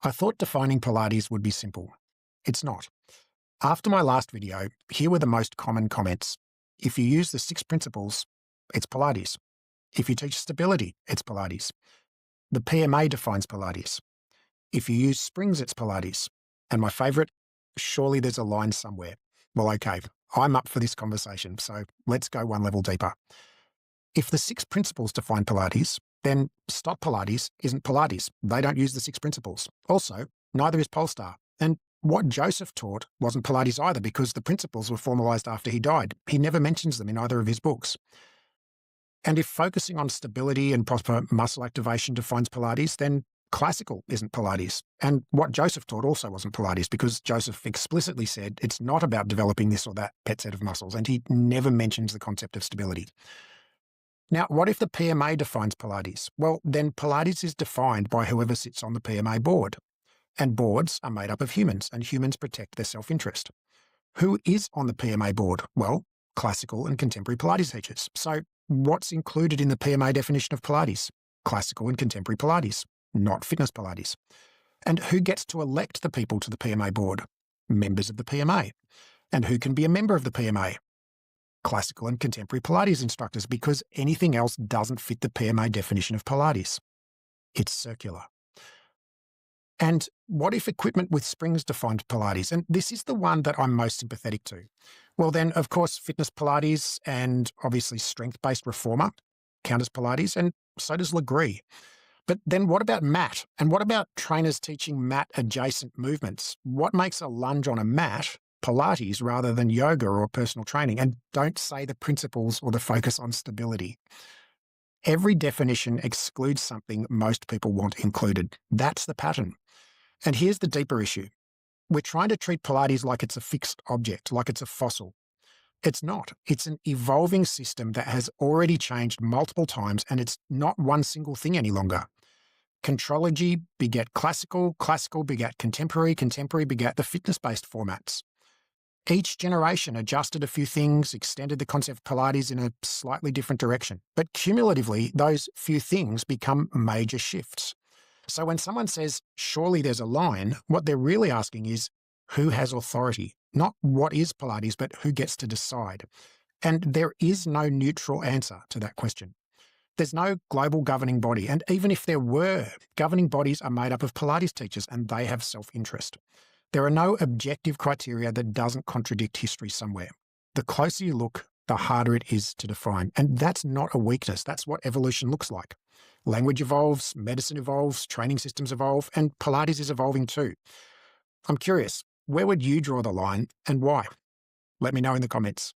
I thought defining Pilates would be simple. It's not. After my last video, here were the most common comments. If you use the 6 principles, it's Pilates. If you teach stability, it's Pilates. The PMA defines Pilates. If you use springs, it's Pilates. And my favourite, surely there's a line somewhere. Well, okay, I'm up for this conversation, so let's go one level deeper. If the 6 principles define Pilates, then Stop Pilates isn't Pilates. They don't use the 6 principles. Also, neither is Polestar. And what Joseph taught wasn't Pilates either because the principles were formalised after he died. He never mentions them in either of his books. And if focusing on stability and proper muscle activation defines Pilates, then classical isn't Pilates. And what Joseph taught also wasn't Pilates because Joseph explicitly said it's not about developing this or that pet set of muscles, and he never mentions the concept of stability. Now, what if the PMA defines Pilates? Well, then Pilates is defined by whoever sits on the PMA board. And boards are made up of humans, and humans protect their self-interest. Who is on the PMA board? Well, classical and contemporary Pilates teachers. So what's included in the PMA definition of Pilates? Classical and contemporary Pilates, not fitness Pilates. And who gets to elect the people to the PMA board? Members of the PMA. And who can be a member of the PMA? Classical and contemporary Pilates instructors, because anything else doesn't fit the PMA definition of Pilates. It's circular. And what if equipment with springs defined Pilates? And this is the one that I'm most sympathetic to. Well, then, of course, fitness Pilates and obviously strength-based reformer count as Pilates, and so does Legree. But then what about mat? And what about trainers teaching mat-adjacent movements? What makes a lunge on a mat Pilates rather than yoga or personal training? And don't say the principles or the focus on stability. Every definition excludes something most people want included. That's the pattern. And here's the deeper issue. We're trying to treat Pilates like it's a fixed object, like it's a fossil. It's not. It's an evolving system that has already changed multiple times, and it's not one single thing any longer. Contrology begat classical, classical begat contemporary, contemporary begat the fitness-based formats. Each generation adjusted a few things, extended the concept of Pilates in a slightly different direction. But cumulatively, those few things become major shifts. So when someone says, surely there's a line, what they're really asking is, who has authority? Not what is Pilates, but who gets to decide? And there is no neutral answer to that question. There's no global governing body. And even if there were, governing bodies are made up of Pilates teachers and they have self-interest. There are no objective criteria that doesn't contradict history somewhere. The closer you look, the harder it is to define. And that's not a weakness. That's what evolution looks like. Language evolves, medicine evolves, training systems evolve, and Pilates is evolving too. I'm curious, where would you draw the line and why? Let me know in the comments.